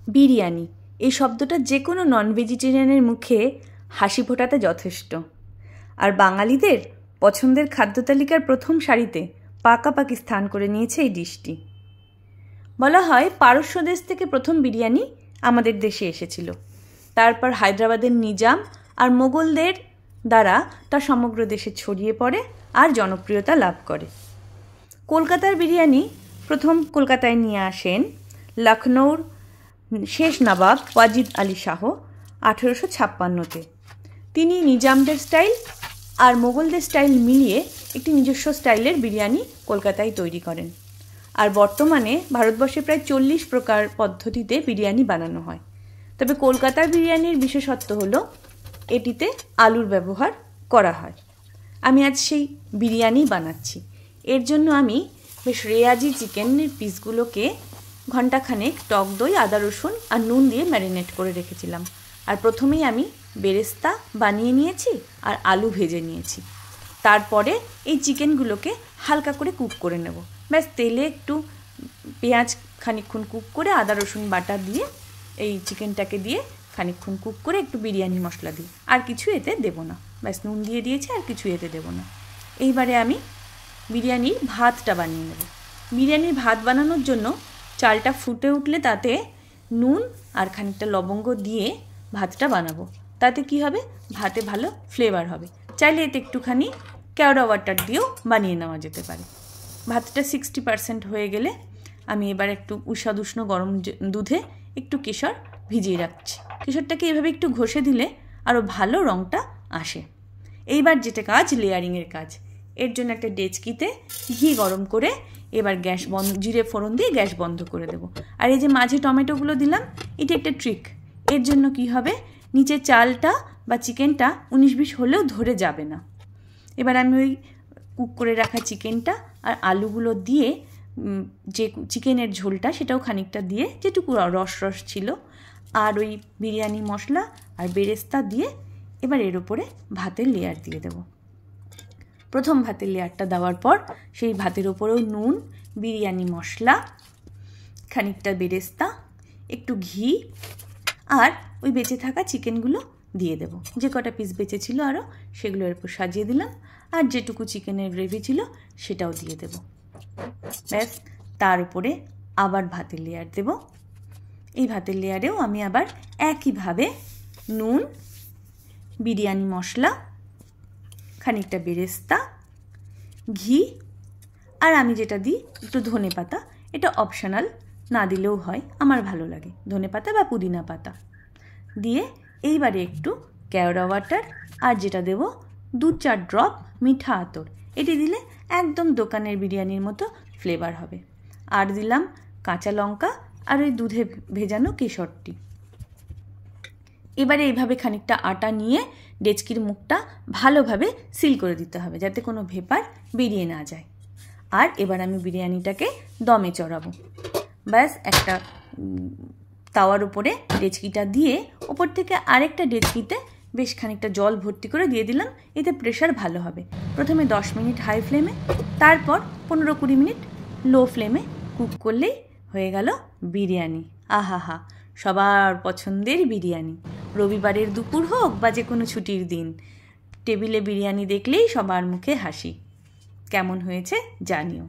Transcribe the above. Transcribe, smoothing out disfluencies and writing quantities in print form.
বিরিয়ানি এই শব্দটা যে কোনো নন ভেজিটেরিয়ানের মুখে হাসি ফোটাতে যথেষ্ট। আর বাঙালিদের পছন্দের খাদ্য তালিকার প্রথম সারিতে পাকাপাকি স্থান করে নিয়েছে এই ডিশটি। বলা হয় পারস্য দেশ থেকে প্রথম বিরিয়ানি আমাদের দেশে এসেছিল, তারপর হায়দ্রাবাদের নিজাম আর মোগলদের দ্বারা তা সমগ্র দেশে ছড়িয়ে পড়ে আর জনপ্রিয়তা লাভ করে। কলকাতার বিরিয়ানি প্রথম কলকাতায় নিয়ে আসেন লখনৌর শেষ নবাব ওয়াজিদ আলী শাহ 1856-তে। তিনি নিজামদের স্টাইল আর মোগলদের স্টাইল মিলিয়ে একটি নিজস্ব স্টাইলের বিরিয়ানি কলকাতায় তৈরি করেন। আর বর্তমানে ভারতবর্ষে প্রায় 40 প্রকার পদ্ধতিতে বিরিয়ানি বানানো হয়। তবে কলকাতার বিরিয়ানির বিশেষত্ব হলো এটিতে আলুর ব্যবহার করা হয়। আমি আজ সেই বিরিয়ানি বানাচ্ছি। এর জন্য আমি বেশ রেয়াজি চিকেনের পিসগুলোকে ঘণ্টাখানেক টক দই, আদা রসুন আর নুন দিয়ে ম্যারিনেট করে রেখেছিলাম। আর প্রথমেই আমি বেরেস্তা বানিয়ে নিয়েছি আর আলু ভেজে নিয়েছি। তারপরে এই চিকেনগুলোকে হালকা করে কুক করে নেব। ব্যাস তেলে একটু পেঁয়াজ খানিকক্ষণ কুক করে আদা রসুন বাটা দিয়ে এই চিকেনটাকে দিয়ে খানিকক্ষণ কুক করে একটু বিরিয়ানি মশলা দিই, আর কিছু এতে দেবো না। ব্যাস নুন দিয়ে দিয়েছি, আর কিছু এতে দেবো না। এইবারে আমি বিরিয়ানির ভাতটা বানিয়ে নেব। বিরিয়ানির ভাত বানানোর জন্য চালটা ফুটে উঠলে তাতে নুন আর খানিকটা লবঙ্গ দিয়ে ভাতটা বানাবো। তাতে কি হবে, ভাতে ভালো ফ্লেভার হবে। চাইলে এতে একটুখানি কেওড়া ওয়াটার দিয়েও বানিয়ে নেওয়া যেতে পারে। ভাতটা 60% হয়ে গেলে আমি এবার একটু উষ্ণ গরম দুধে একটু কেশর ভিজিয়ে রাখছি। কেশরটাকে এভাবে একটু ঘষে দিলে আরও ভালো রঙটা আসে। এইবার যেটা কাজ, লেয়ারিংয়ের কাজ। এর জন্য একটা ডেচকিতে ঘি গরম করে এবার গ্যাস বন্ধ, জিরে ফোড়ন দিয়ে গ্যাস বন্ধ করে দেবো। আর এই যে মাঝে টমেটোগুলো দিলাম, এটা একটা ট্রিক। এর জন্য কি হবে, নিচে চালটা বা চিকেনটা 19-20 হলেও ধরে যাবে না। এবার আমি ওই কুক করে রাখা চিকেনটা আর আলুগুলো দিয়ে যে চিকেনের ঝোলটা সেটাও খানিকটা দিয়ে, যেটুকু রস ছিল, আর ওই বিরিয়ানি মশলা আর বেরেস্তা দিয়ে এবার এর ওপরে ভাতের লেয়ার দিয়ে দেব। প্রথম ভাতের লেয়ারটা দেওয়ার পর সেই ভাতের ওপরেও নুন, বিরিয়ানি মশলা, খানিকটা বেরেস্তা, একটু ঘি আর ওই বেঁচে থাকা চিকেনগুলো দিয়ে দেব। যে কটা পিস বেঁচে ছিল আরও, সেগুলো এর উপর সাজিয়ে দিলাম। আর যেটুকু চিকেনের গ্রেভি ছিল সেটাও দিয়ে দেব। ব্যাস, তার উপরে আবার ভাতের লেয়ার দেব। এই ভাতের লেয়ারেও আমি আবার একইভাবে নুন, বিরিয়ানি মশলা, খানিকটা বেরেস্তা, ঘি আর আমি যেটা দিই একটু ধনেপাতা। এটা অপশনাল, না দিলেও হয়, আমার ভালো লাগে ধনেপাতা বা পুদিনা পাতা দিয়ে। এইবারে একটু কেওড়া ওয়াটার আর যেটা দেব 2-4 ড্রপ মিঠা আতর। এটি দিলে একদম দোকানের বিরিয়ানির মতো ফ্লেভার হবে। আর দিলাম কাঁচা লঙ্কা আর ওই দুধে ভেজানো কেশরটি। এবারে এইভাবে খানিকটা আটা নিয়ে ডেচকির মুখটা ভালোভাবে সিল করে দিতে হবে, যাতে কোনো ভেপার বেরিয়ে না যায়। আর এবার আমি বিরিয়ানিটাকে দমে চড়াবো। ব্যাস, একটা তাওয়ার উপরে ডেচকিটা দিয়ে ওপর থেকে আরেকটা ডেচকিতে বেশ খানিকটা জল ভর্তি করে দিয়ে দিলাম। এতে প্রেশার ভালো হবে। প্রথমে 10 মিনিট হাই ফ্লেমে, তারপর 15-20 মিনিট লো ফ্লেমে কুক করলেই হয়ে গেল বিরিয়ানি। আহা, সবার পছন্দের বিরিয়ানি। রবিবারের দুপুর হোক বা যে কোনো ছুটির দিন, টেবিলে বিরিয়ানি দেখলেই সবার মুখে হাসি। কেমন হয়েছে জানিও।